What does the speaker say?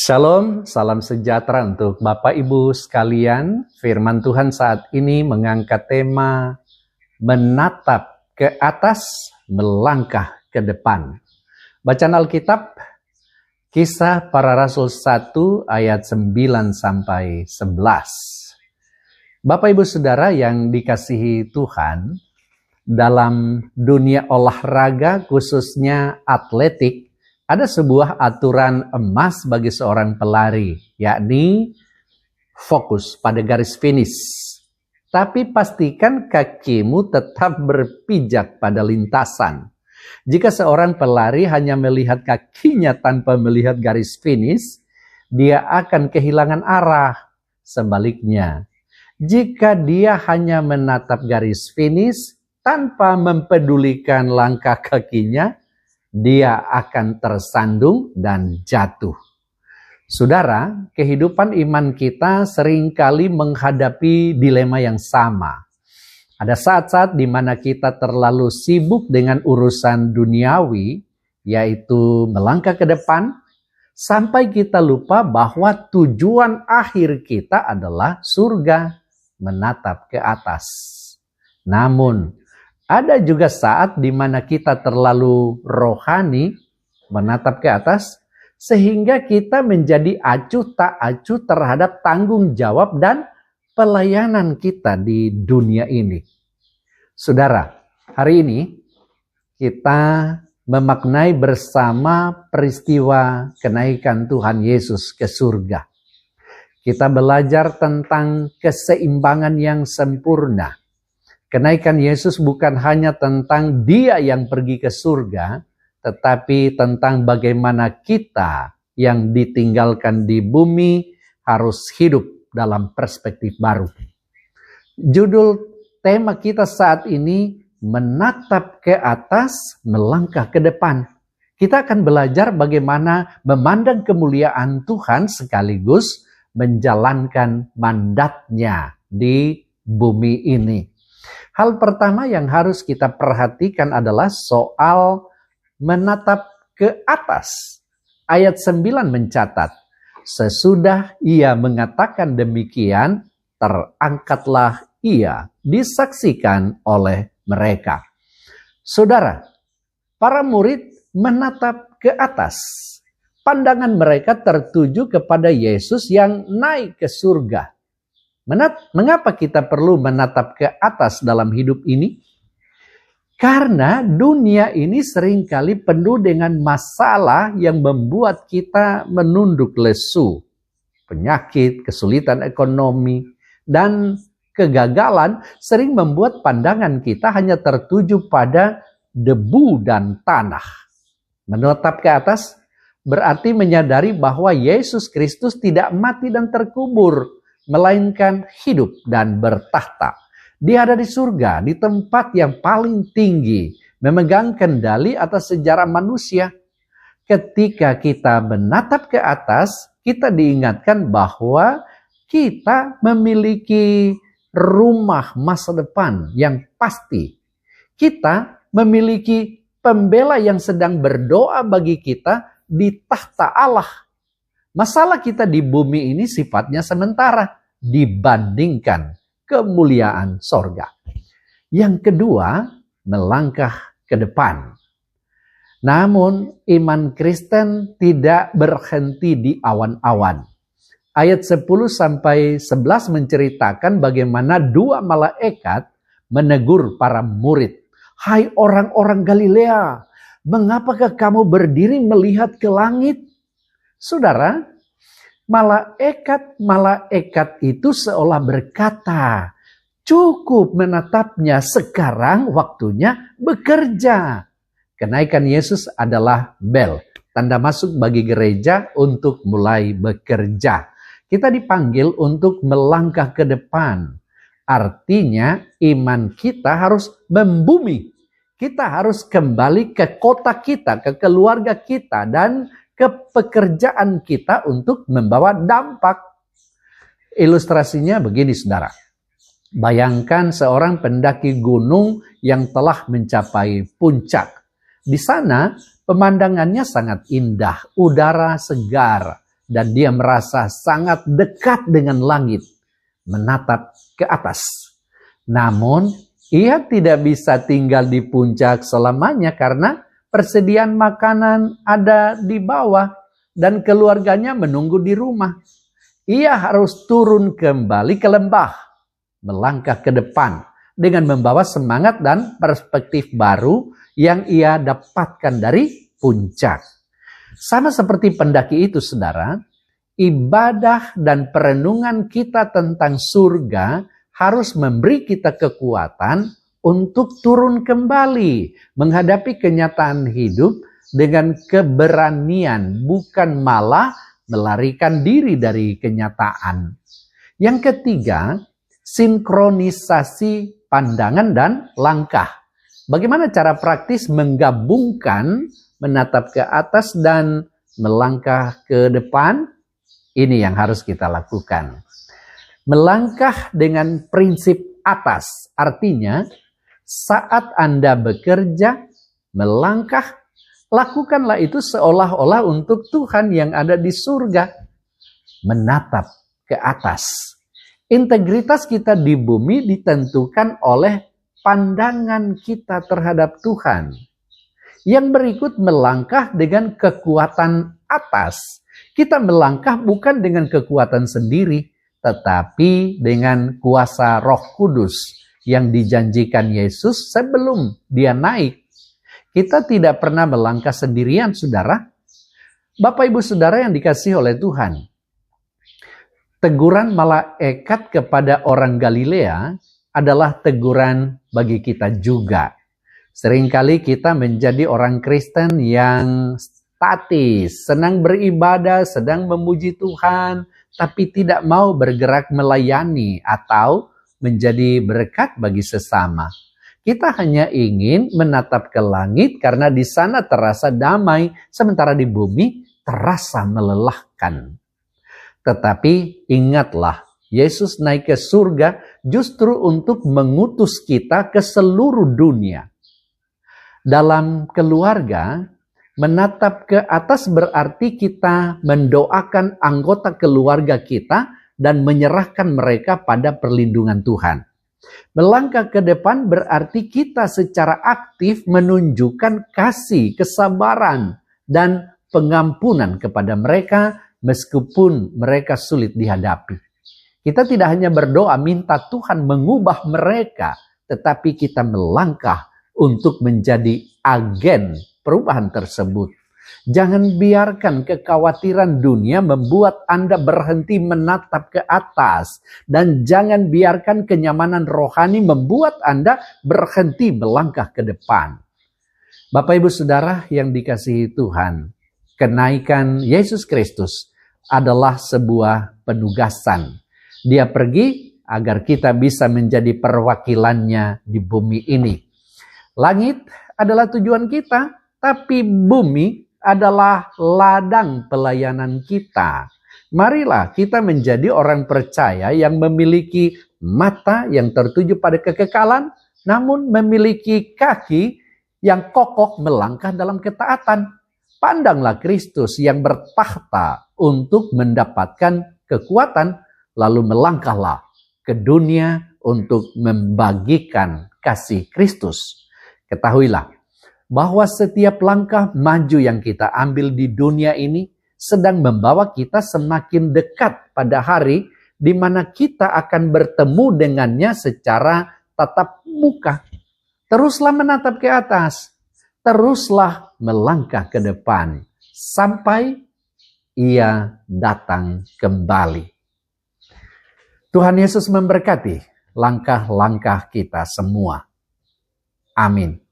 Shalom, salam sejahtera untuk Bapak Ibu sekalian. Firman Tuhan saat ini mengangkat tema menatap ke atas, melangkah ke depan. Bacaan Alkitab, Kisah Para Rasul 1 ayat 9 sampai 11. Bapak Ibu Saudara yang dikasihi Tuhan, dalam dunia olahraga khususnya atletik, ada sebuah aturan emas bagi seorang pelari, yakni fokus pada garis finish. Tapi pastikan kakimu tetap berpijak pada lintasan. Jika seorang pelari hanya melihat kakinya tanpa melihat garis finish, dia akan kehilangan arah. Sebaliknya, jika dia hanya menatap garis finish tanpa mempedulikan langkah kakinya, dia akan tersandung dan jatuh. Saudara, kehidupan iman kita seringkali menghadapi dilema yang sama. Ada saat-saat di mana kita terlalu sibuk dengan urusan duniawi, yaitu melangkah ke depan, sampai kita lupa bahwa tujuan akhir kita adalah surga, menatap ke atas. Namun, ada juga saat di mana kita terlalu rohani, menatap ke atas, sehingga kita menjadi acuh tak acuh terhadap tanggung jawab dan pelayanan kita di dunia ini. Saudara, hari ini kita memaknai bersama peristiwa kenaikan Tuhan Yesus ke surga. Kita belajar tentang keseimbangan yang sempurna. Kenaikan Yesus bukan hanya tentang Dia yang pergi ke surga, tetapi tentang bagaimana kita yang ditinggalkan di bumi harus hidup dalam perspektif baru. Judul tema kita saat ini, menatap ke atas, melangkah ke depan. Kita akan belajar bagaimana memandang kemuliaan Tuhan sekaligus menjalankan mandatnya di bumi ini. Hal pertama yang harus kita perhatikan adalah soal menatap ke atas. Ayat 9 mencatat, sesudah ia mengatakan demikian, terangkatlah ia, disaksikan oleh mereka. Saudara, para murid menatap ke atas. Pandangan mereka tertuju kepada Yesus yang naik ke surga. Mengapa kita perlu menatap ke atas dalam hidup ini? Karena dunia ini seringkali penuh dengan masalah yang membuat kita menunduk lesu. Penyakit, kesulitan ekonomi, dan kegagalan sering membuat pandangan kita hanya tertuju pada debu dan tanah. Menatap ke atas berarti menyadari bahwa Yesus Kristus tidak mati dan terkubur, melainkan hidup dan bertahta. Dia ada di surga, di tempat yang paling tinggi, memegang kendali atas sejarah manusia. Ketika kita menatap ke atas, kita diingatkan bahwa kita memiliki rumah masa depan yang pasti. Kita memiliki pembela yang sedang berdoa bagi kita di tahta Allah. Masalah kita di bumi ini sifatnya sementara dibandingkan kemuliaan sorga. Yang kedua, melangkah ke depan. Namun, iman Kristen tidak berhenti di awan-awan. Ayat 10-11 menceritakan bagaimana dua malaikat menegur para murid. Hai orang-orang Galilea, mengapakah kamu berdiri melihat ke langit? Saudara, malaikat itu seolah berkata, cukup menatapnya, sekarang waktunya bekerja. Kenaikan Yesus adalah bel, tanda masuk bagi gereja untuk mulai bekerja. Kita dipanggil untuk melangkah ke depan. Artinya iman kita harus membumi. Kita harus kembali ke kota kita, ke keluarga kita, dan ke pekerjaan kita untuk membawa dampak. Ilustrasinya begini, saudara. Bayangkan seorang pendaki gunung yang telah mencapai puncak. Di sana pemandangannya sangat indah, udara segar, dan dia merasa sangat dekat dengan langit, menatap ke atas. Namun, ia tidak bisa tinggal di puncak selamanya karena persediaan makanan ada di bawah dan keluarganya menunggu di rumah. Ia harus turun kembali ke lembah, melangkah ke depan dengan membawa semangat dan perspektif baru yang ia dapatkan dari puncak. Sama seperti pendaki itu, saudara, ibadah dan perenungan kita tentang surga harus memberi kita kekuatan untuk turun kembali menghadapi kenyataan hidup dengan keberanian, bukan malah melarikan diri dari kenyataan. Yang ketiga, sinkronisasi pandangan dan langkah. Bagaimana cara praktis menggabungkan menatap ke atas dan melangkah ke depan? Ini yang harus kita lakukan. Melangkah dengan prinsip atas, artinya saat Anda bekerja, melangkah, lakukanlah itu seolah-olah untuk Tuhan yang ada di surga. Menatap ke atas. Integritas kita di bumi ditentukan oleh pandangan kita terhadap Tuhan. Yang berikut melangkah dengan kekuatan atas. Kita melangkah bukan dengan kekuatan sendiri, tetapi dengan kuasa Roh Kudus yang dijanjikan Yesus sebelum dia naik. Kita tidak pernah melangkah sendirian, saudara. Bapak ibu saudara yang dikasihi oleh Tuhan. Teguran malaikat kepada orang Galilea adalah teguran bagi kita juga. Seringkali kita menjadi orang Kristen yang statis, senang beribadah, sedang memuji Tuhan, tapi tidak mau bergerak melayani atau menjadi berkat bagi sesama. Kita hanya ingin menatap ke langit karena di sana terasa damai, sementara di bumi terasa melelahkan. Tetapi ingatlah, Yesus naik ke surga justru untuk mengutus kita ke seluruh dunia. Dalam keluarga, menatap ke atas berarti kita mendoakan anggota keluarga kita dan menyerahkan mereka pada perlindungan Tuhan. Melangkah ke depan berarti kita secara aktif menunjukkan kasih, kesabaran, dan pengampunan kepada mereka meskipun mereka sulit dihadapi. Kita tidak hanya berdoa minta Tuhan mengubah mereka, tetapi kita melangkah untuk menjadi agen perubahan tersebut. Jangan biarkan kekhawatiran dunia membuat Anda berhenti menatap ke atas. Dan jangan biarkan kenyamanan rohani membuat Anda berhenti melangkah ke depan. Bapak ibu saudara yang dikasihi Tuhan, kenaikan Yesus Kristus adalah sebuah penugasan. Dia pergi agar kita bisa menjadi perwakilannya di bumi ini. Langit adalah tujuan kita, tapi bumi adalah ladang pelayanan kita. Marilah kita menjadi orang percaya yang memiliki mata yang tertuju pada kekekalan, namun memiliki kaki yang kokoh melangkah dalam ketaatan. Pandanglah Kristus yang bertakhta untuk mendapatkan kekuatan, lalu melangkahlah ke dunia untuk membagikan kasih Kristus. Ketahuilah bahwa setiap langkah maju yang kita ambil di dunia ini sedang membawa kita semakin dekat pada hari di mana kita akan bertemu dengannya secara tatap muka. Teruslah menatap ke atas, teruslah melangkah ke depan sampai Ia datang kembali. Tuhan Yesus memberkati langkah-langkah kita semua. Amin.